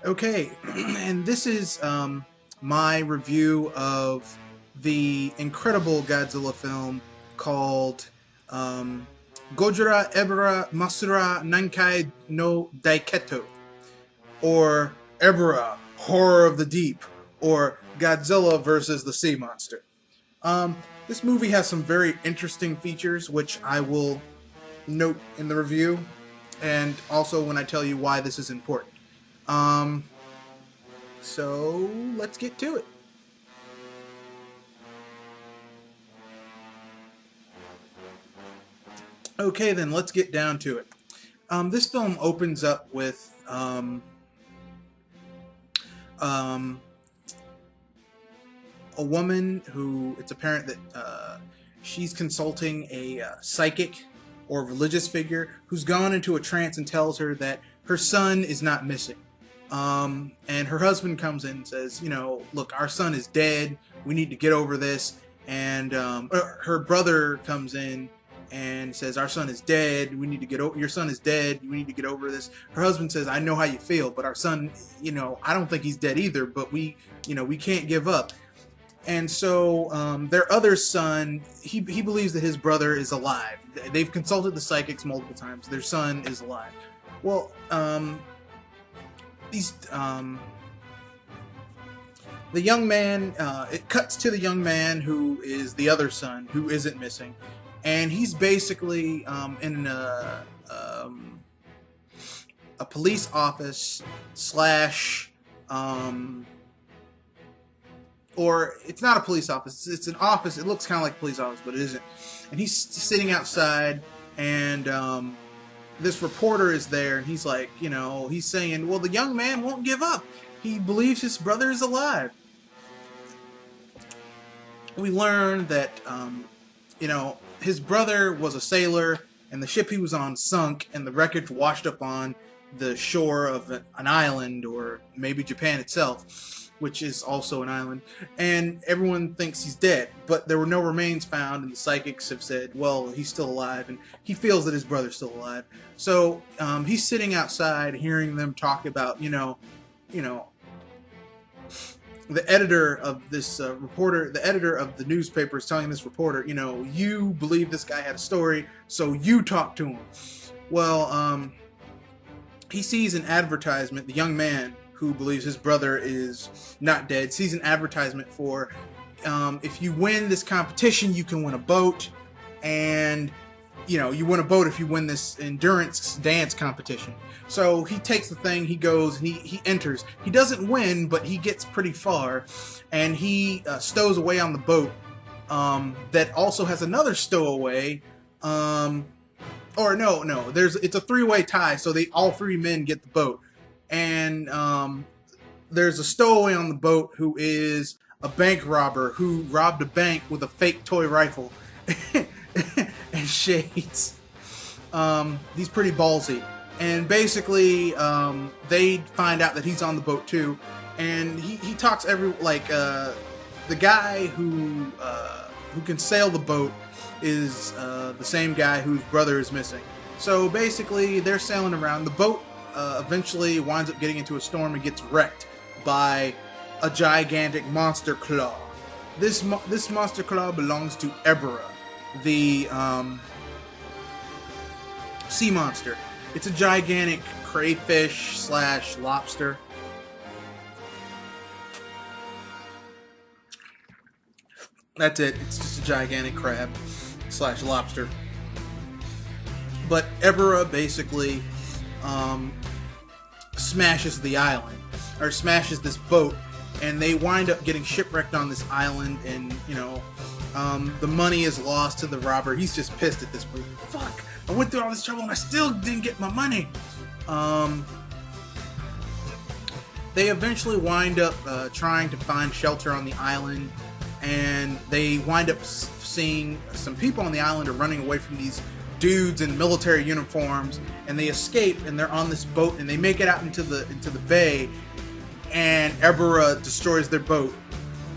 Okay, and this is my review of the incredible Godzilla film called um, Gojira Ebirâ Mosura Nankai no daiketto, or Ebirâ, Horror of the Deep, or Godzilla versus the Seamonster. This movie has some very interesting features, which I will note in the review, and also when I tell you why this is important. Um, so let's get to it. Okay, then let's get down to it. This film opens up with um, a woman who it's apparent that she's consulting a psychic or religious figure who's gone into a trance and tells her that her son is not missing. And her husband comes in and says, look, our son is dead. We need to get over this. And her brother comes in and says, our son is dead. We need to get over. Your son is dead. We need to get over this. Her husband says, I know how you feel, but our son, I don't think he's dead either. But we can't give up. And so their other son, he believes that his brother is alive. They've consulted the psychics multiple times. Their son is alive. Well, these the young man. It cuts to the young man who is the other son, who isn't missing, and he's basically in a police office slash. Or it's not a police office. It's an office. It looks kind of like a police office, but it isn't. And he's sitting outside, and this reporter is there, and he's like, he's saying, well, the young man won't give up. He believes his brother is alive. We learn that, his brother was a sailor, and the ship he was on sunk, and the wreckage washed up on the shore of an island, or maybe Japan itself, which is also an island, and everyone thinks he's dead, but there were no remains found, and the psychics have said, well, he's still alive, and he feels that his brother's still alive. So he's sitting outside hearing them talk about, the editor of this reporter, the editor of the newspaper is telling this reporter, you believe this guy had a story, so you talk to him. Well, he sees an advertisement, the young man who believes his brother is not dead, sees an advertisement for if you win this competition, you can win a boat, and you win a boat if you win this endurance dance competition. So he takes the thing, he goes, and he enters. He doesn't win, but he gets pretty far, and he stows away on the boat that also has another stowaway. Or no, it's a three-way tie, so all three men get the boat. And there's a stowaway on the boat who is a bank robber who robbed a bank with a fake toy rifle and shades. He's pretty ballsy. And basically, they find out that he's on the boat too. And he talks the guy who can sail the boat is the same guy whose brother is missing. So basically, they're sailing around. The boat eventually winds up getting into a storm and gets wrecked by a gigantic monster claw. This monster claw belongs to Ebirâ, the sea monster. It's a gigantic crayfish slash lobster. That's it. It's just a gigantic crab slash lobster. But Ebirâ basically smashes the island, or smashes this boat, and they wind up getting shipwrecked on this island, and the money is lost to the robber. He's just pissed at this point. Fuck, I went through all this trouble and I still didn't get my money. They eventually wind up trying to find shelter on the island, and they wind up seeing some people on the island are running away from these dudes in military uniforms, and they escape, and they're on this boat, and they make it out into the bay, and Ebirâ destroys their boat,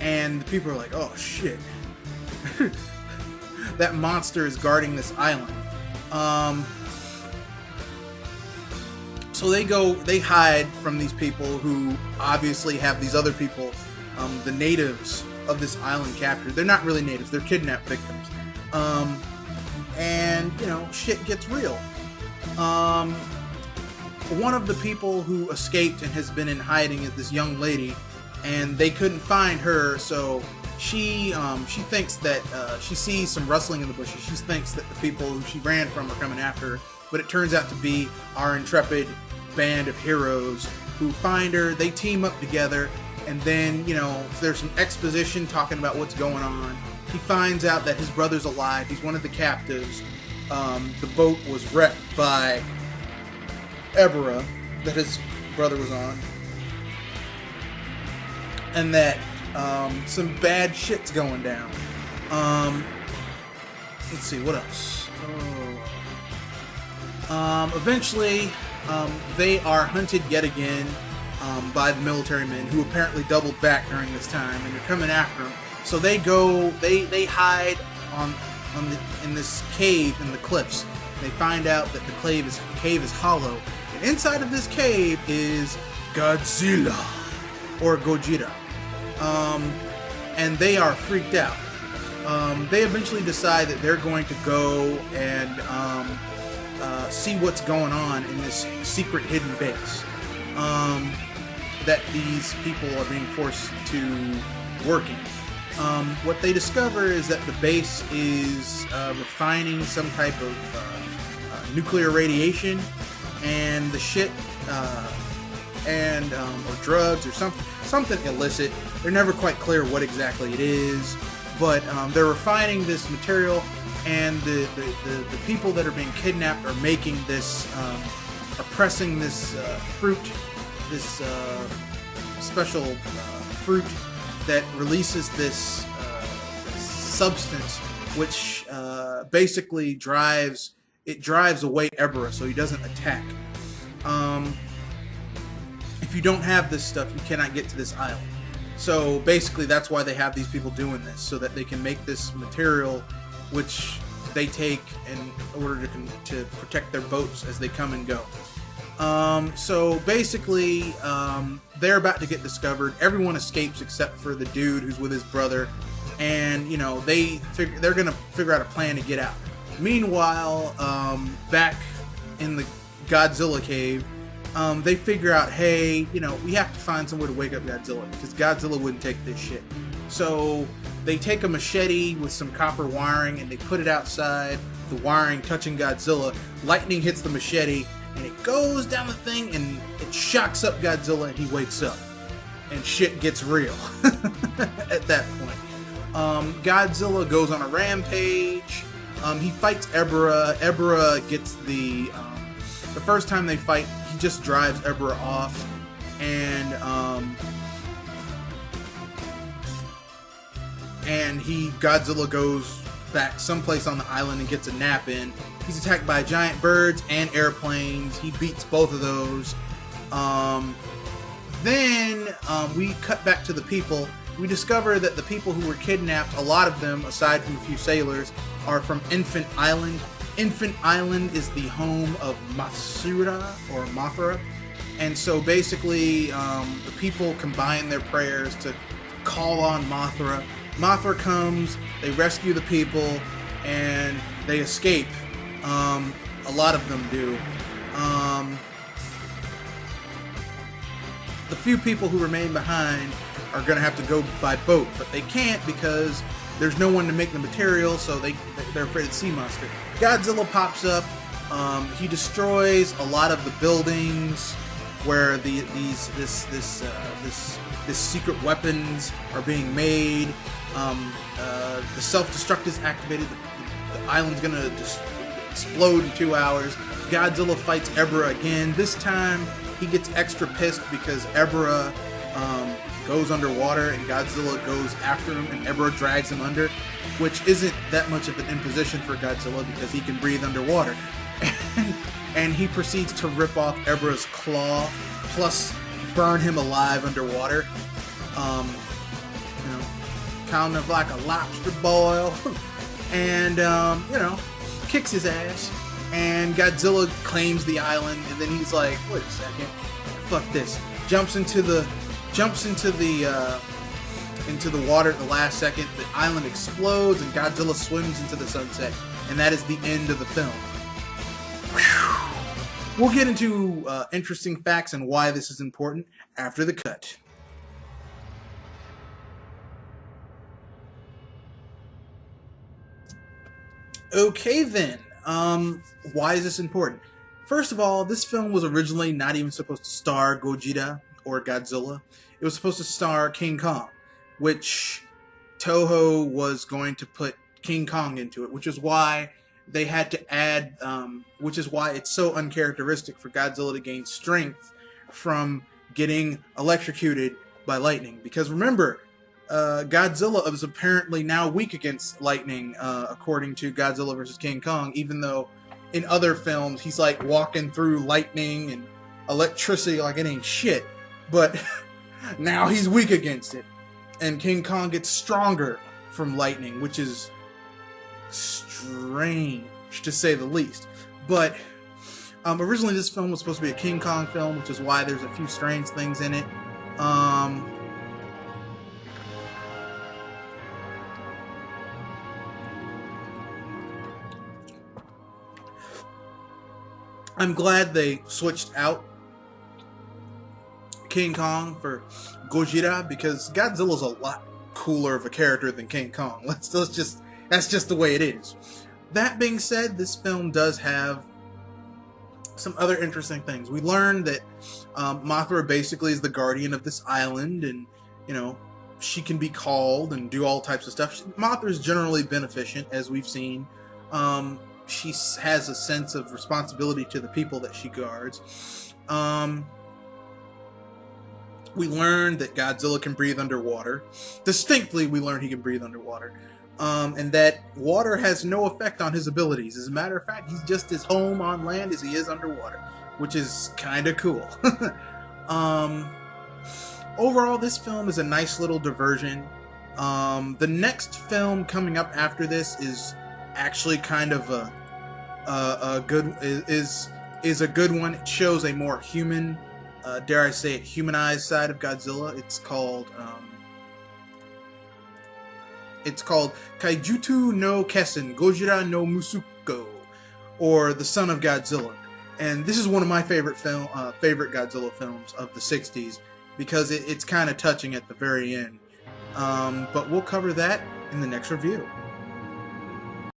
and the people are like, oh shit. That monster is guarding this island. So they hide from these people who obviously have these other people, the natives of this island captured. They're not really natives, they're kidnapped victims. And, shit gets real. One of the people who escaped and has been in hiding is this young lady, and they couldn't find her, so she thinks that she sees some rustling in the bushes. She thinks that the people who she ran from are coming after her, but it turns out to be our intrepid band of heroes who find her. They team up together, and then, there's some exposition talking about what's going on. He finds out that his brother's alive. He's one of the captives. The boat was wrecked by Ebirâ that his brother was on, and that some bad shit's going down. Let's see, what else? Eventually, they are hunted yet again by the military men, who apparently doubled back during this time, and they're coming after them. So they hide in this cave in the cliffs. They find out that the cave is hollow, and inside of this cave is Godzilla, or Gojira. And they are freaked out. They eventually decide that they're going to go and see what's going on in this secret hidden base that these people are being forced to work in. What they discover is that the base is refining some type of nuclear radiation, and the shit, or drugs, or something illicit. They're never quite clear what exactly it is, but they're refining this material, and the people that are being kidnapped are making this, are pressing this fruit, this special fruit that releases this substance, which basically drives away Ebirâ, so he doesn't attack. If you don't have this stuff, you cannot get to this island. So basically, that's why they have these people doing this, so that they can make this material, which they take in order to protect their boats as they come and go. So basically, they're about to get discovered. Everyone escapes except for the dude who's with his brother, and they're gonna figure out a plan to get out. Meanwhile, back in the Godzilla cave, they figure out, hey, we have to find somewhere to wake up Godzilla, because Godzilla wouldn't take this shit. So they take a machete with some copper wiring and they put it outside, the wiring touching Godzilla. Lightning hits the machete and it goes down the thing and it shocks up Godzilla, and he wakes up. And shit gets real at that point. Godzilla goes on a rampage. He fights Ebirâ. Ebirâ gets the first time they fight, he just drives Ebirâ off, and Godzilla goes back someplace on the island and gets a nap in. He's attacked by giant birds and airplanes. He beats both of those. Then we cut back to the people. We discover that the people who were kidnapped, a lot of them, aside from a few sailors, are from Infant Island. Infant Island is the home of Mosura, or Mothra. And so basically, the people combine their prayers to call on Mothra. Mothra comes, they rescue the people, and they escape. A lot of them do. The few people who remain behind are going to have to go by boat, but they can't because there's no one to make the material, so they're afraid of Seamonster. Godzilla pops up. He destroys a lot of the buildings where these secret weapons are being made. The self-destruct is activated. The island's gonna just explode in 2 hours. Godzilla fights Ebirâ again. This time he gets extra pissed because Ebirâ goes underwater and Godzilla goes after him, and Ebirâ drags him under, which isn't that much of an imposition for Godzilla because he can breathe underwater. And he proceeds to rip off Ebirâ's claw, plus burn him alive underwater. Kind of like a lobster boil. And, kicks his ass. and Godzilla claims the island, and then he's like, wait a second, fuck this. Jumps into the water at the last second. The island explodes, and Godzilla swims into the sunset, and that is the end of the film. Whew. We'll get into interesting facts and why this is important after the cut. Okay then, why is this important? First of all, this film was originally not even supposed to star Gojira or Godzilla. It was supposed to star King Kong, which Toho was going to put King Kong into it, which is why they had to add, which is why it's so uncharacteristic for Godzilla to gain strength from getting electrocuted by lightning. Because remember, Godzilla is apparently now weak against lightning, according to Godzilla vs. King Kong, even though in other films he's like walking through lightning and electricity like it ain't shit. But now he's weak against it. And King Kong gets stronger from lightning, which is strange to say the least. But originally this film was supposed to be a King Kong film, which is why there's a few strange things in it. I'm glad they switched out King Kong for Gojira, because Godzilla's a lot cooler of a character than King Kong. That's just the way it is. That being said, this film does have some other interesting things. We learned that Mothra basically is the guardian of this island, and you know, she can be called and do all types of stuff. Mothra is generally beneficent, as we've seen. She has a sense of responsibility to the people that she guards. We learned that Godzilla can breathe underwater. Distinctly, we learned he can breathe underwater. And that water has no effect on his abilities. As a matter of fact, he's just as home on land as he is underwater, which is kind of cool. Overall, this film is a nice little diversion. The next film coming up after this is actually kind of a good one. It shows a more human, dare I say it, humanized side of Godzilla. It's called Kaijutsu no Kessen Gojira no Musuko, or The Son of Godzilla. And this is one of my favorite Godzilla films of the 60s, because it's kind of touching at the very end. But we'll cover that in the next review.